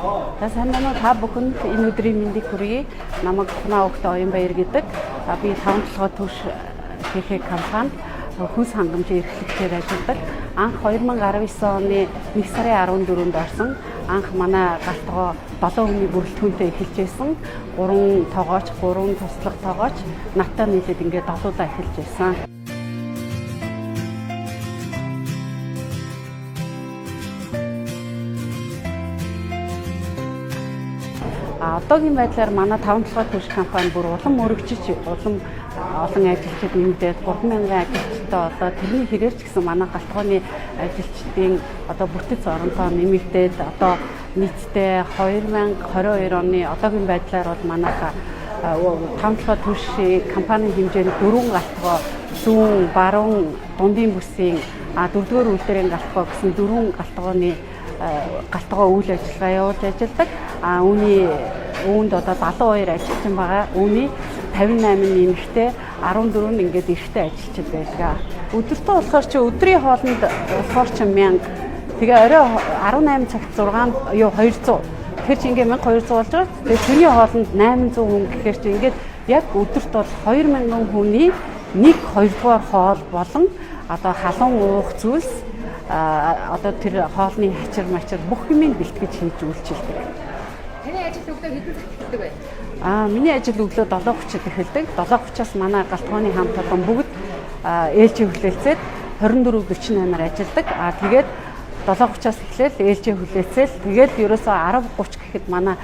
За сайн байна уу та бүхэнд энэ өдрийн мэндийг хүргэе. Намайг Хунаа Өгт Оянбаяр гэдэг. Би 5 төлгөө түвш хийхээ компанид хүнс хангамжийн эрхлэгчээр ажилладаг. Анх 2019 оны 1 сарын 14-нд орсон. Анх манай галтгоо 7 хүний бүрэлдэхүүнтэй эхэлж байсан. 3 тоогооч, 3 туслах тоогооч надтай нийлээд ингээд долоодаа эхэлж байсан. Одоогийн байдлаар манай 5 толгой түвш компани бүр улам өргөжиж, олон ажилчид нэмдээд 3000 ажилчтай болоо тэрний хэрээр ч гэсэн манай галтгооны ажилчдын одоо бүтэц оронтой нэмэгдээд одоо нийтдээ 2022 оны одоогийн байдлаар бол манай 5 толгой түвш компанийн хэмжээнд 4 галтгоо зүүн, баруун, дундын бүсийн 4-р үйлдвэрийн галтгоо гэсэн 4 галтгоо үйл ажиллагаа явуулж ажилладаг. Үүнд одоо 72 ажилчин байгаа. Үүний 58 нэмэгтэй, 14 нь ингээд эрэгтэй ажилчид байдаг. Өдөртөө болохоор чи өдрийн хоолнд болохоор чи 1000. Тэгээ орой 18 цагт 200. Тэгэхээр чи ингээд 1200 болж байгаа. Тэгээ шөнийн хоолнд 800 хүн гэхээр чи ингээд яг өдөрт бол 2000 хүний 1/2 дугаар хоол болон одоо халуун уух зүйлс одоо тэр хоолны хачир мачир бүх юмыг бэлтгэж хийж үйлчилдэг. Таны ажил өглөө хэдэн цагт эхэлдэг вэ? Миний ажил өглөө 7:30-д эхэлдэг. 7:30-аас манай галтгооны хамт олон бүгд ээлжийн хүлээлцээд 24:48-аар ажилладаг. Тэгээд 7:30-аас эхлээл ээлжийн хүлээлцээл тэгээд ерөөсөө 10:30 гэхэд манай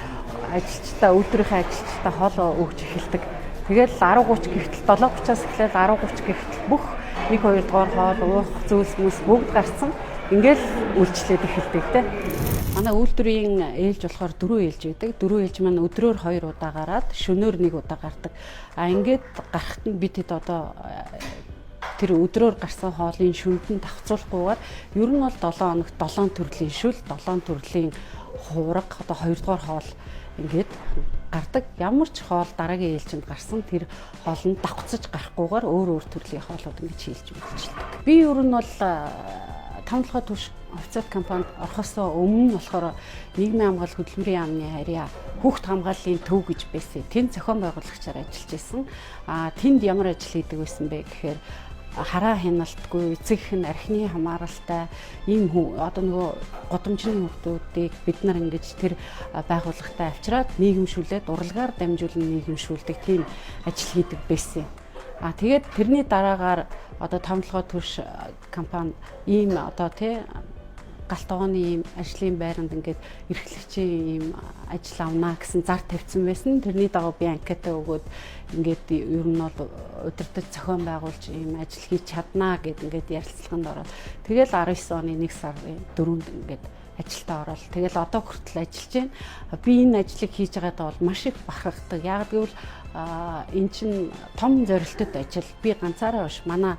ажилчдаа үйлдвэрийн ажилчдаа хоол өгж эхэлдэг. Тэгээд 10:30 гэтэл 7:30-аас эхлээл 10:30 гэтэл бүх 1/2 дугаар хоол уух зүйлс мүс бүгд гарсан. Ингээл үйлчлээд эхэлдэг те. Манай үйлдвэрийн ээлж болохоор 4 ээлж байдаг. 4 ээлж маань өдрөөр 2 удаа гараад шөнөөр 1 удаа гардаг. Ингээд гарахт нь бид хэд одоо тэр өдрөөр гарсан хоолын шүнд нь давцуулахгүйгээр ер нь бол 7 хоногт 7 төрлийн шүл, 7 төрлийн хуурга одоо 2 дугаар хоол ингээд гардаг. Ямар ч хоол дараагийн ээлжинд гарсан тэр хоолнд давцаж гарахгүйгээр өөр төрлийн хоолууд ингэж хийлж үйлчилдэг. Би ер нь бол 5 толгой түвш офицер компанид орохоос өмнө болохоор нийгмийн хамгаалал хөдөлмөрийн яамны харьяа хүүхд хамгааллын төв гэж байсан. Тэнд зохион байгуулагчаар ажиллаж байсан. Тэнд ямар ажил хийдэг байсан бэ гэхээр хараа хяналтгүй, эцэг хэн архины хамааралтай ийм одоо нөгөө годомжны хүмүүсийг бид нар ингэж тэр байгууллагатай авчираад нийгэмшүүлээд уралгаар дамжуулан нийгэмшүүлдэг тийм ажил хийдэг байсан. Тэгээд тэрний дараагаар одоо 5 толгой түвш компани ийм одоо галтгооны ийм ажлын байранд ингээд эрхлэгчийн ийм ажил авнаа гэсэн зар тавьсан байсан. Тэрний дагуу би анкета өгөөд ингээд ер нь бол удирдах зохион байгуулж ийм ажил хийж чаднаа гэд ингээд ярилцлаганд ороод тэгэл 19 оны 1 сарын 4-нд ингээд ажилдаа ороод тэгэл одоо хүртэл ажиллаж байна. Би энэ ажлыг хийж байгаадаа бол маш их бахархдаг. Яг гэвэл энэ чинь том зорилттой ажил. Би ганцаараа биш манай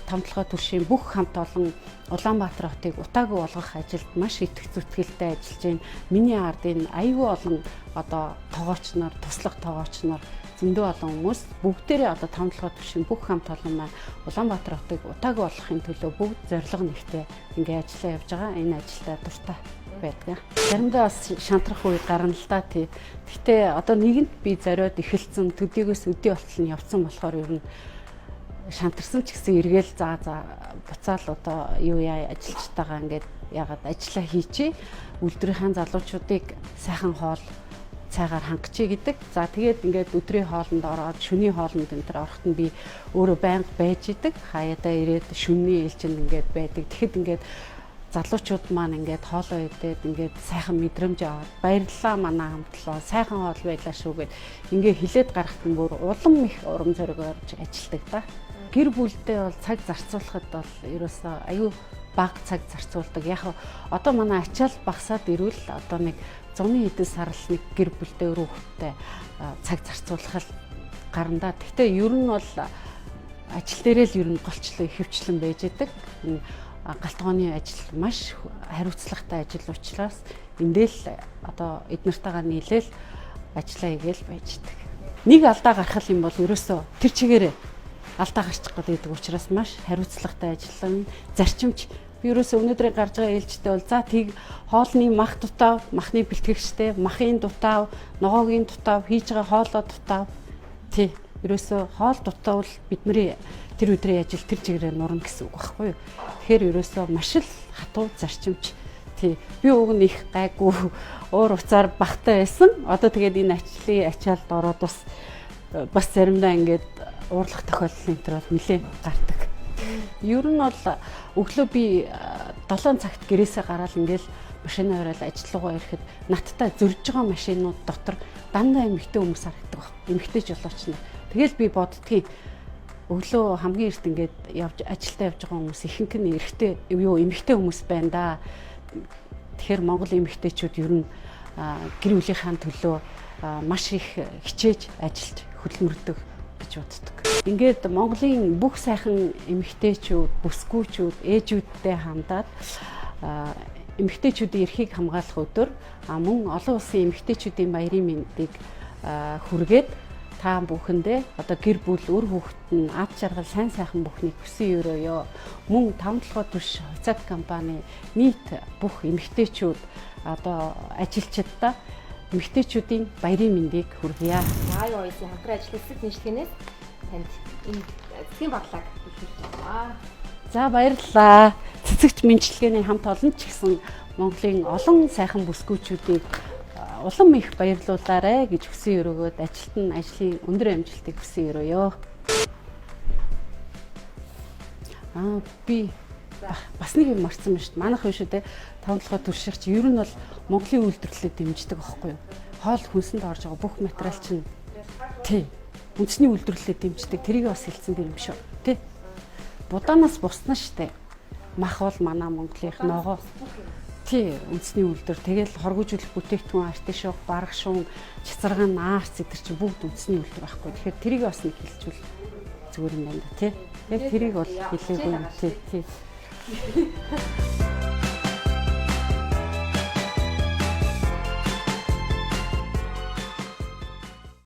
5 толгой түвшийн бүх хамт олон Улаанбаатар хотыг утаагүй болгох ажилд маш итгэх зүтгэлтэй ажиллаж байна. Миний ардын аюул олон одоо тоогооч нар, туслах тоогооч нар зөндөө олон хүмүүс бүгдээрээ одоо 5 толгой түвшийн бүх хамт олон маань Улаанбаатар хотыг утаагүй болгохын төлөө бүгд зорилго нэгтэй ингээ ажиллаа явж байгаа. Энэ ажилдаа дуртай байдаг. Заримдаа бас шантрах үе гарна л да тий. Гэхдээ одоо нэгэнт би зориод эхэлсэн төдийгөөс өдий болтол нь явцсан болохоор ер нь шантарсан ч гэсэн эргээл буцаал одоо юу яа ажилчтайгаа ингээд ягаад ажиллаа хийчээ үйлдвэрийн залуучуудыг сайхан хоол цайгаар хангачээ гэдэг. За тэгээд ингээд өдрийн хоолнд ороод шөнийн хоолнд энэ төр орохт нь би өөрөө байнга байж идэг. Хаяадаа ирээд шөнийн ээлжинд ингээд байдаг. Тэгэхэд ингээд залуучууд маань ингээд хоолоо идээд ингээд сайхан мэдрэмж аваад баярлалаа манай хамтлаа сайхан хоол байлаа шүү гэд ингээд хилээд гарахт нь бүр улам их урам зориг орж ажилдаг да. Гэр бүлдээ бол цаг зарцуулахад бол ерөөсөө аюу бага цаг зарцуулдаг. Яг одоо манай ачаал багасаад ирвэл одоо нэг 100 хэдэн сар л нэг гэр бүлдээ өрөө хөвтэй цаг зарцуулах гарна да. Гэхдээ ер нь бол ажил дээрээ л ер нь голчлон ихэвчлэн байж идэг. Галтгооны ажил маш хариуцлагатай ажил учраас эндэл одоо эднэртэйгээ нийлээл ажиллаа хийгээл байж идэг. Нэг алдаа гаргах юм бол ерөөсөө тэр чигээрээ алдаа гарчих гэдэг учраас маш хариуцлагатай ажиллана. Зарчимч Би ерөөсөө өнөөдрийн гарч байгаа ээлжтэй бол за тийг хоолны мах дутав, махны бэлтгэгчтэй, махын дутав, ногоогийн дутав, хийж байгаа хоолой дутав. Тий. Ерөөсөө хоол дутавал бидний тэр өдрийн ажил тэр чигээрээ нурна гэсэн үг байхгүй юу? Тэгэхээр ерөөсөө маш л хатуу зарчимч. Тий. Би уг нь их гайгүй уур уцаар багтаа байсан. Одоо тэгээд энэ ажлын ачаалд ороод бас заримдаа ингээд уурлах тохиолдол энэ төр бол нэлээд гардаг. Ер нь бол өглөө би 7 цагт гэрээсээ гараад ингээл машинаа ороод ажил руугаа ирэхэд надтай зөрж байгаа машинууд дотор дандаа эмэгтэй хүмүүс харагддаг баг. Эмэгтэй жолооч нар. Тэгэл би боддгийн өглөө хамгийн эрт ингээд явж ажилдаа явж байгаа хүмүүс ихэнх нь эрэгтэй эмэгтэй хүмүүс байна да. Тэгэхээр Монгол эмэгтэйчүүд ер нь гэр бүлийнхаа төлөө маш их хичээж ажилж хөдөлмөрдөг гэж боддог. Ингээд Монголын бүх сайхан эмэгтэйчүүд, бүсгүйчүүд, ээжүүдтэй хамдаад эмэгтэйчүүдийн эрхийг хамгаалах өдөр мөн олон улсын эмэгтэйчүүдийн баярын мэндийг хүргээд та бүхэндээ одоо гэр бүл өр хүүхэд нь ад жаргал сайн сайхан бүхнийг хүсэн өрөөё. Мөн 5-7 түвш хувьцаат компани нийт бүх эмэгтэйчүүд одоо ажилчдаа эмэгтэйчүүдийн баярын мэндийг хүргье. IOS-ийн хамтран ажиллах нэвчлэгнээс танд энэ эцгийн бодлого илэрхийлж байна. За баярлалаа. Цэцэгч мэндчилгээний хамт олон ч гэсэн Монголын олон сайхан бүсгүйчүүдийг улам их баярлуулаарэ гэж хүсэн өрөөгөөд ажилт нь ажлын өндөр амжилтыг хүсэн өрөөё. Би бас нэг юм марцсан байна шүү дээ. Манайх биш үү те 5-7 төршигч ер нь бол Монголын үйлдвэрлэлээ дэмждэг аахгүй юу? Хоол хүнсэнд орж байгаа бүх материал чинь тий үндэсний үйлдвэрлэлээ дэмждэг. Тэрийг бас хэлсэн юм шүү. Тий. Будаанаас бусна штэ. Мах бол манай Монголынх ногоо. Тий, үндэсний үйлдвэр. Тэгэл хоргожүүлэх бүтээгдэхүүн, артишок, барах шуун, чацаргаан, наарц эдэр чинь бүгд үндэсний үйлдвэр байхгүй. Тэгэхээр тэрийг бас нэг хэлжүүл зүгээр юм байна да тий. Яг тэрийг бол хэлээгүй юм тий.